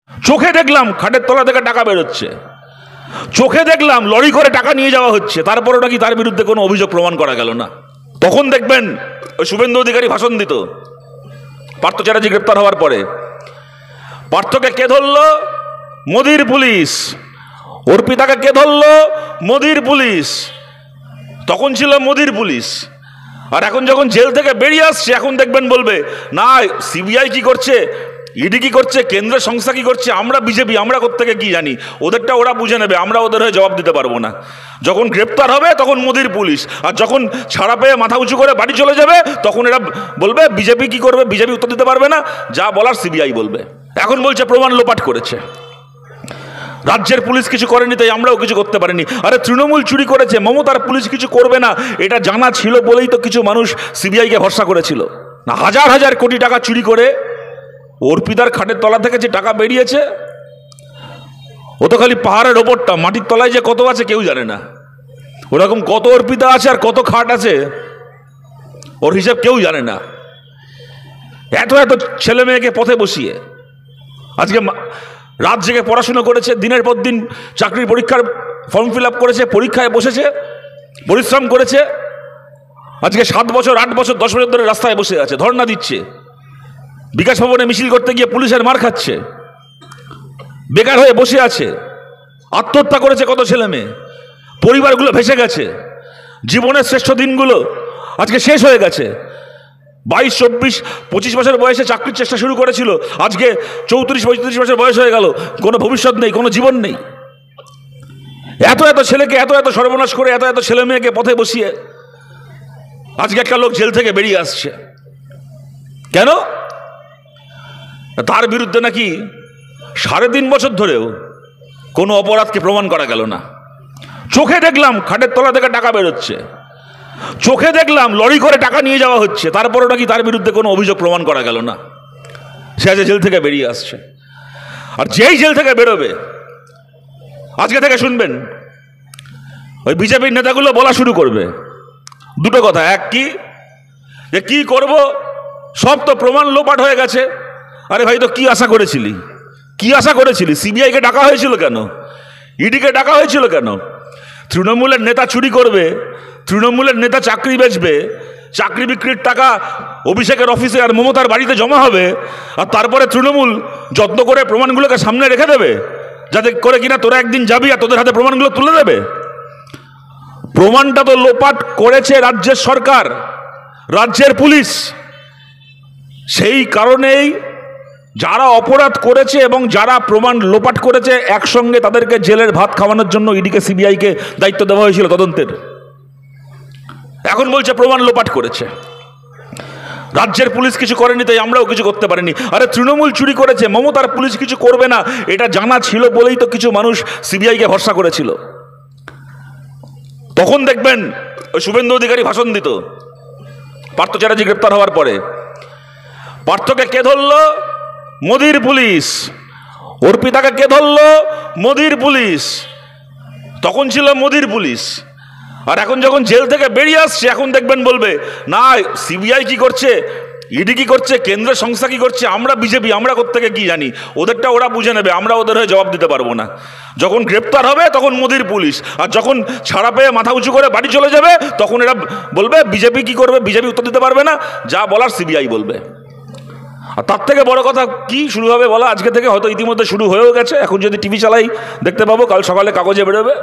চোখে দেখলাম খাটের তলা থেকে টাকা বেরোচ্ছে, চোখে দেখলাম লরি করে টাকা নিয়ে যাওয়া হচ্ছে, তারপরে নাকি তার বিরুদ্ধে কোনো অভিযোগ প্রমাণ করা গেল না। তখন দেখবেন ওই শুভেন্দু অধিকারী ভাষণ দিত পার্থ চ্যাটার্জি গ্রেপ্তার হওয়ার পরে। পার্থকে কে ধরলো? মোদির পুলিশ। অর্পিতাকে কে ধরলো? মোদির পুলিশ। তখন ছিল মোদির পুলিশ। আর এখন যখন জেল থেকে বেরিয়ে আসছে, এখন দেখবেন বলবে না সিবিআই কি করছে, ইডি কি করছে, কেন্দ্রের সংস্থা কি করছে, আমরা বিজেপি, আমরা কোত্থেকে কি জানি, ওদেরটা ওরা বুঝে নেবে, আমরা ওদের হয়ে জবাব দিতে পারবো না। যখন গ্রেপ্তার হবে তখন মোদির পুলিশ, আর যখন ছাড়া পেয়ে মাথা উঁচু করে বাড়ি চলে যাবে তখন এরা বলবে বিজেপি কি করবে, বিজেপি উত্তর দিতে পারবে না, যা বলার সিবিআই বলবে। এখন বলছে প্রমাণ লোপাট করেছে, রাজ্যের পুলিশ কিছু করেনি তাই আমরাও কিছু করতে পারিনি। আরে তৃণমূল চুরি করেছে, মমতার পুলিশ কিছু করবে না, এটা জানা ছিল বলেই তো কিছু মানুষ সিবিআইকে ভরসা করেছিল না। হাজার হাজার কোটি টাকা চুরি করে অর্পিতার খাটের তলা থেকে যে টাকা বেরিয়েছে, ও তো খালি পাহাড়ের ওপরটা, মাটির তলায় যে কত আছে কেউ জানে না। ওরকম কত অর্পিতা আছে আর কত খাট আছে ওর হিসাব কেউ জানে না। এত এত ছেলে মেয়েকে পথে বসিয়ে আজকে রাত জেগে পড়াশুনো করেছে, দিনের পর দিন চাকরির পরীক্ষার ফর্ম ফিল আপ করেছে, পরীক্ষায় বসেছে, পরিশ্রম করেছে, আজকে 7 বছর 8 বছর 10 বছর ধরে রাস্তায় বসে আছে, ধর্ণা দিচ্ছে, বিকাশ ভবনে মিছিল করতে গিয়ে পুলিশের মার খাচ্ছে, বেকার হয়ে বসে আছে, আত্মহত্যা করেছে কত ছেলে মেয়ে, পরিবারগুলো ভেসে গেছে, জীবনের শ্রেষ্ঠ দিনগুলো আজকে শেষ হয়ে গেছে। 22, 24, 25 বছর বয়সে চাকরির চেষ্টা শুরু করেছিল, আজকে 34, 35 বছর বয়স হয়ে গেল, কোনো ভবিষ্যৎ নেই, কোনো জীবন নেই। এত এত ছেলেকে এত এত সর্বনাশ করে, এত এত ছেলে মেয়েকে পথে বসিয়ে আজকে একটা লোক জেল থেকে বেরিয়ে আসছে। কেন? তার বিরুদ্ধে নাকি 3.5 বছর ধরেও কোনো অপরাধকে প্রমাণ করা গেল না। চোখে দেখলাম খাটের তলা থেকে টাকা বেরোচ্ছে, চোখে দেখলাম লরি করে টাকা নিয়ে যাওয়া হচ্ছে, তারপরে নাকি তার বিরুদ্ধে কোনো অভিযোগ প্রমাণ করা গেল না। সে আজ জেল থেকে বেরিয়ে আসছে। আর যেই জেল থেকে বেরোবে, আজকে থেকে শুনবেন ওই বিজেপির নেতাগুলো বলা শুরু করবে দুটো কথা। এক কি, যে কি করব, সব তো প্রমাণ লোপাট হয়ে গেছে। আরে ভাই, তো কি আশা করেছিলি, কি আশা করেছিলি? সিবিআইকে ডাকা হয়েছিল কেন? ইডিকে ডাকা হয়েছিল কেন? তৃণমূলের নেতা চুরি করবে, তৃণমূলের নেতা চাকরি বেচবে, চাকরি বিক্রির টাকা অভিষেকের অফিসে আর মমতার বাড়িতে জমা হবে, আর তারপরে তৃণমূল যত্ন করে প্রমাণগুলোকে সামনে রেখে দেবে, যাতে করে কিনা তোরা একদিন যাবি আর তোদের হাতে প্রমাণগুলো তুলে দেবে। প্রমাণটা তো লোপাট করেছে রাজ্যের সরকার, রাজ্যের পুলিশ। সেই কারণেই যারা অপরাধ করেছে এবং যারা প্রমাণ লোপাট করেছে, একসঙ্গে তাদেরকে জেলের ভাত খাওয়ানোর জন্য ইডিকে সিবিআইকে দায়িত্ব দেওয়া হয়েছিল তদন্তের। এখন বলছে প্রমাণ লোপাট করেছে, রাজ্যের পুলিশ কিছু করেনি তাই আমরাও কিছু করতে পারিনি। আরে তৃণমূল চুরি করেছে, মমতার পুলিশ কিছু করবে না, এটা জানা ছিল বলেই তো কিছু মানুষ সিবিআইকে ভরসা করেছিল। তখন দেখবেন ওই শুভেন্দু অধিকারী ভাষণ দিত পার্থ চ্যাটার্জি গ্রেপ্তার হওয়ার পরে। পার্থকে কে ধরলো? মোদির পুলিশ। অর্পিতাকে কে ধরলো? মোদির পুলিশ। তখন ছিল মোদির পুলিশ। আর এখন যখন জেল থেকে বেরিয়ে আসছে, এখন দেখবেন বলবে না সিবিআই কি করছে, ইডি কি করছে, কেন্দ্রের সংস্থা কি করছে, আমরা বিজেপি, আমরা কোত্থেকে কি জানি, ওদেরটা ওরা বুঝে নেবে, আমরা ওদের হয়ে জবাব দিতে পারবো না। যখন গ্রেপ্তার হবে তখন মোদির পুলিশ, আর যখন ছাড়া পেয়ে মাথা উঁচু করে বাড়ি চলে যাবে তখন এরা বলবে বিজেপি কি করবে, বিজেপি উত্তর দিতে পারবে না, যা বলার সিবিআই বলবে। আর তার থেকে বড় কথা কি শুরু হবে বলা, আজকে থেকে হয়তো ইতিমধ্যে শুরু হয়েও গেছে, এখন যদি টিভি চালাই দেখতে পাবো, কাল সকালে কাগজে বেরোবে,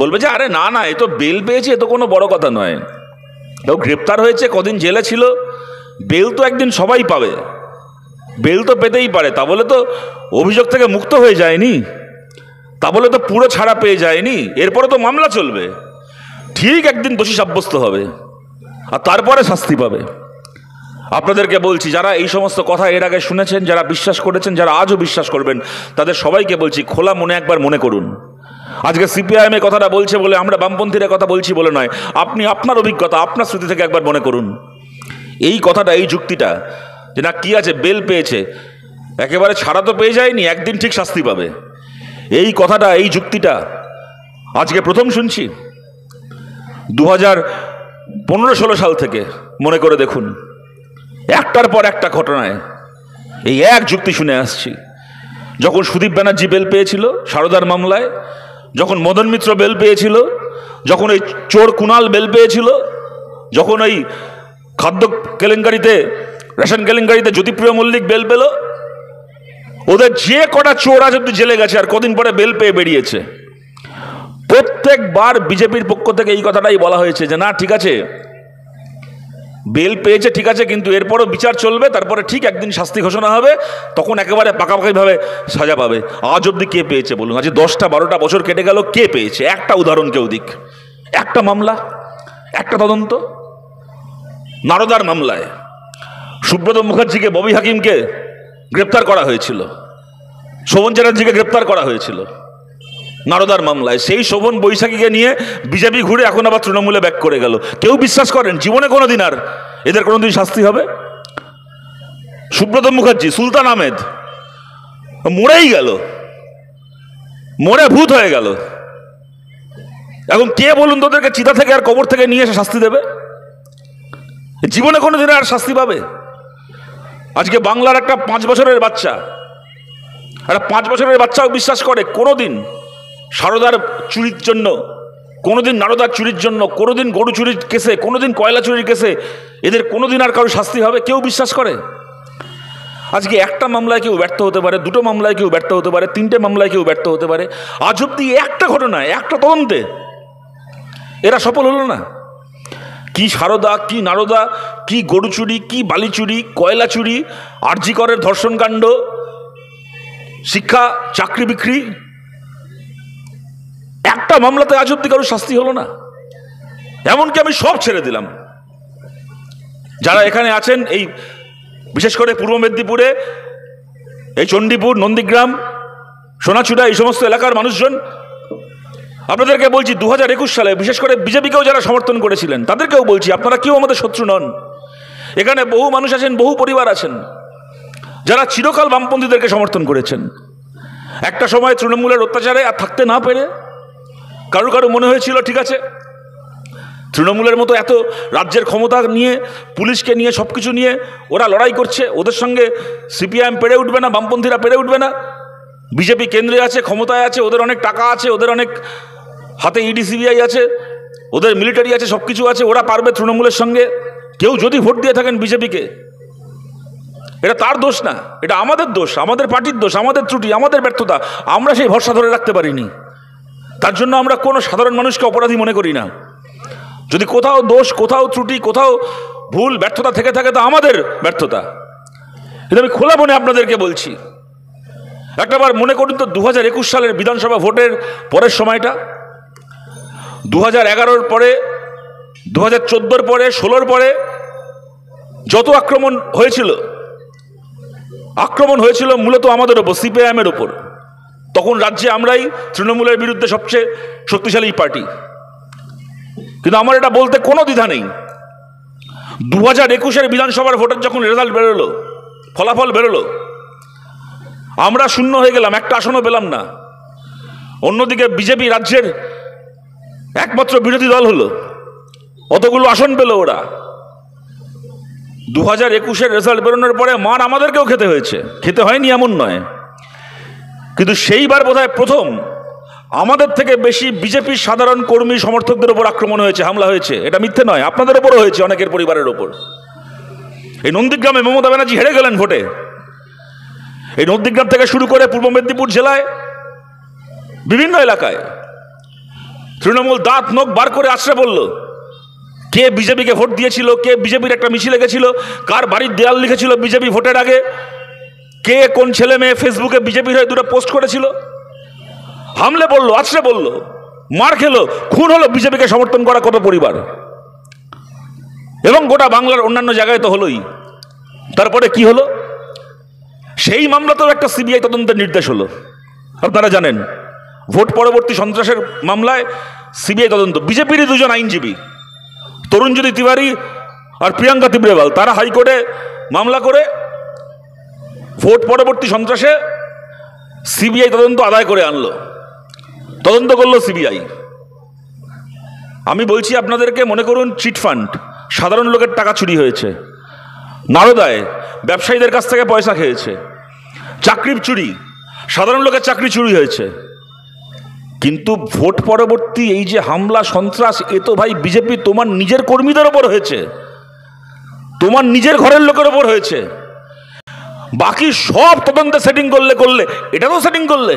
বলবে যে আরে না না, এ তো বেল পেয়েছে, এ তো কোনো বড় কথা নয়, কেউ গ্রেপ্তার হয়েছে, কদিন জেলে ছিল, বেল তো একদিন সবাই পাবে, বেল তো পেতেই পারে, তা বলে তো অভিযোগ থেকে মুক্ত হয়ে যায়নি, তা বলে তো পুরো ছাড়া পেয়ে যায়নি, এরপরে তো মামলা চলবে, ঠিক একদিন দোষী সাব্যস্ত হবে আর তারপরে শাস্তি পাবে। আপনাদেরকে বলছি, যারা এই সমস্ত কথা এর আগে শুনেছেন, যারা বিশ্বাস করেছেন, যারা আজও বিশ্বাস করবেন, তাদের সবাইকে বলছি খোলা মনে একবার মনে করুন। আজকে সিপিআইএম এর কথাটা বলছে বলে, আমরা বামপন্থীরা কথা বলছি বলে নয়, আপনি আপনার অভিজ্ঞতা, আপনার স্মৃতি থেকে একবার মনে করুন এই কথাটা, এই যুক্তিটা, যে না কি আছে, বেল পেয়েছে, একেবারে ছাড়া তো পেয়ে যায়নি, একদিন ঠিক শাস্তি পাবে, এই কথাটা, এই যুক্তিটা আজকে প্রথম শুনছি। 2015-16 সাল থেকে মনে করে দেখুন, একটার পর একটা ঘটনায় এই এক যুক্তি শুনে আসছি। যখন সুদীপ ব্যানার্জি বেল পেয়েছিল সারদার মামলায়, যখন মদন মিত্র বেল পেয়েছিল, যখন এই চোর কুণাল বেল পেয়েছিল, যখন এই খাদ্য কেলেঙ্কারিতে, রেশন কেলেঙ্কারিতে জ্যোতিপ্রিয় মল্লিক বেল পেল, ওদের যে কটা চোর আজ অব্দি জেলে গেছে আর কদিন পরে বেল পেয়ে বেরিয়েছে, প্রত্যেকবার বিজেপির পক্ষ থেকে এই কথাটাই বলা হয়েছে যে না ঠিক আছে, বেল পেয়েছে ঠিক আছে, কিন্তু এরপরও বিচার চলবে, তারপরে ঠিক একদিন শাস্তি ঘোষণা হবে, তখন একেবারে পাকাপাকিভাবে সাজা পাবে। আজ অব্দি কে পেয়েছে বলুন? আজ 10-12টা বছর কেটে গেল, কে পেয়েছে? একটা উদাহরণ কেউ দিক, একটা মামলা, একটা তদন্ত। নারদার মামলায় সুব্রত মুখার্জিকে, ববি হাকিমকে গ্রেপ্তার করা হয়েছিল, শোভন চ্যাটার্জিকে গ্রেপ্তার করা হয়েছিল নারদার মামলায়। সেই শোভন বৈশাখীকে নিয়ে বিজেপি ঘুরে এখন আবার তৃণমূলে ব্যাক করে গেল। কেউ বিশ্বাস করেন জীবনে কোনোদিন আর এদের কোনোদিন শাস্তি হবে? সুব্রত মুখার্জি, সুলতান আহমেদ মরেই গেল, মরে ভূত হয়ে গেল। এখন কে বলুন তোদেরকে চিতা থেকে আর কবর থেকে নিয়ে এসে শাস্তি দেবে? জীবনে কোনোদিন আর শাস্তি পাবে? আজকে বাংলার একটা 5 বছরের বাচ্চা, একটা 5 বছরের বাচ্চাও বিশ্বাস করে কোনোদিন সারদার চুরির জন্য, কোনোদিন নারদার চুরির জন্য, কোনোদিন গরু চুরির কেসে, কোনোদিন কয়লা চুরির কেসে এদের কোনোদিন আর কারো শাস্তি হবে? কেউ বিশ্বাস করে? আজকে একটা মামলায় কেউ ব্যর্থ হতে পারে, 2টো মামলায় কেউ ব্যর্থ হতে পারে, 3টে মামলায় কেউ ব্যর্থ হতে পারে। আজ অব্দি একটা ঘটনায়, একটা তদন্তে এরা সফল হলো না। কি সারদা, কি নারদা, কি গরু চুরি, কি বালি চুরি, কয়লা চুরি, আরজি করের ধর্ষণকাণ্ড, শিক্ষা চাকরি বিক্রি, একটা মামলাতে আজ অব্দি কারো শাস্তি হলো না। এমনকি আমি সব ছেড়ে দিলাম, যারা এখানে আছেন, এই বিশেষ করে পূর্ব মেদিনীপুরে, এই চণ্ডীপুর, নন্দীগ্রাম, সোনাচূড়া, এই সমস্ত এলাকার মানুষজন, আপনাদেরকে বলছি 2021 সালে বিশেষ করে বিজেপিকেও যারা সমর্থন করেছিলেন তাদেরকেও বলছি, আপনারা কেউ আমাদের শত্রু নন। এখানে বহু মানুষ আছেন, বহু পরিবার আছেন যারা চিরকাল বামপন্থীদেরকে সমর্থন করেছেন। একটা সময় তৃণমূলের অত্যাচারে আর থাকতে না পেরে কারো কারো মনে হয়েছিল ঠিক আছে, তৃণমূলের মতো এত রাজ্যের ক্ষমতা নিয়ে, পুলিশকে নিয়ে, সব কিছু নিয়ে ওরা লড়াই করছে, ওদের সঙ্গে সিপিআইএম পেরে উঠবে না, বামপন্থীরা পেরে উঠবে না। বিজেপি কেন্দ্রে আছে, ক্ষমতায় আছে, ওদের অনেক টাকা আছে, ওদের অনেক হাতে ইডি সিবিআই আছে, ওদের মিলিটারি আছে, সব কিছু আছে, ওরা পারবে তৃণমূলের সঙ্গে। কেউ যদি ভোট দিয়ে থাকেন বিজেপিকে, এটা তার দোষ না, এটা আমাদের দোষ, আমাদের পার্টির দোষ, আমাদের ত্রুটি, আমাদের ব্যর্থতা। আমরা সেই ভরসা ধরে রাখতে পারিনি, তার জন্য আমরা কোনো সাধারণ মানুষকে অপরাধী মনে করি না। যদি কোথাও দোষ, কোথাও ত্রুটি, কোথাও ভুল, ব্যর্থতা থেকে থাকে তা আমাদের ব্যর্থতা। কিন্তু আমি খোলা মনে আপনাদেরকে বলছি, একটাবার মনে করুন তো 2021 সালের বিধানসভা ভোটের পরের সময়টা, 2011-র পরে, 2014-র পরে, 16-র পরে যত আক্রমণ হয়েছিল মূলত আমাদের ওপর, সিপিআইএমের ওপর। তখন রাজ্যে আমরাই তৃণমূলের বিরুদ্ধে সবচেয়ে শক্তিশালী পার্টি। কিন্তু আমার এটা বলতে কোনো দ্বিধা নেই, 2021-এর বিধানসভার ভোটের যখন রেজাল্ট বেরোলো, ফলাফল বেরোলো, আমরা শূন্য হয়ে গেলাম, একটা আসনও পেলাম না। অন্যদিকে বিজেপি রাজ্যের একমাত্র বিরোধী দল হলো, অতগুলো আসন পেল ওরা। 2021-এর রেজাল্ট বেরোনোর পরে মার আমাদেরকেও খেতে হয়েছে, খেতে হয়নি এমন নয়, কিন্তু সেইবার বোধহয় প্রথম আমাদের থেকে বেশি বিজেপির সাধারণ কর্মী সমর্থকদের ওপর আক্রমণ হয়েছে, হামলা হয়েছে। এটা মিথ্যে নয়, আপনাদের ওপরও হয়েছে, অনেকের পরিবারের ওপর। এই নন্দীগ্রামে মমতা ব্যানার্জি হেরে গেলেন ভোটে। এই নন্দীগ্রাম থেকে শুরু করে পূর্ব মেদিনীপুর জেলায় বিভিন্ন এলাকায় তৃণমূল দাঁত নখ বার করে আশ্রয় বলল কে বিজেপিকে ভোট দিয়েছিল, কে বিজেপির একটা মিছিলে গেছিল, কার বাড়ির দেয়াল লিখেছিল বিজেপি ভোটের আগে, কে কোন ছেলে মেয়ে ফেসবুকে বিজেপির হয়ে 2টা পোস্ট করেছিল। হামলে বললো, আশ্রয় বললো, মার খেলো, খুন হলো বিজেপিকে সমর্থন করা কত পরিবার, এবং গোটা বাংলার অন্যান্য জায়গায় তো হলোই। তারপরে কি হলো? সেই মামলাতেও একটা সিবিআই তদন্তের নির্দেশ হলো। আপনারা জানেন, ভোট পরবর্তী সন্ত্রাসের মামলায় সিবিআই তদন্ত। বিজেপিরই 2জন আইনজীবী, তরুণজ্যোতি তিওয়ারি আর প্রিয়াঙ্কা তিব্রেওয়াল, তারা হাইকোর্টে মামলা করে ভোট পরবর্তী সন্ত্রাসে সিবিআই তদন্ত আদায় করে আনলো, তদন্ত করলো সিবিআই। আমি বলছি আপনাদেরকে, মনে করুন চিটফান্ড, সাধারণ লোকের টাকা চুরি হয়েছে, নারদায় ব্যবসায়ীদের কাছ থেকে পয়সা খেয়েছে, চাকরির চুরি, সাধারণ লোকের চাকরি চুরি হয়েছে। কিন্তু ভোট পরবর্তী এই যে হামলা সন্ত্রাস, এ তো ভাই বিজেপি তোমার নিজের কর্মীদের ওপর হয়েছে, তোমার নিজের ঘরের লোকের ওপর হয়েছে। বাকি সব তদন্তে সেটিং করলে এটা তো সেটিং করলে।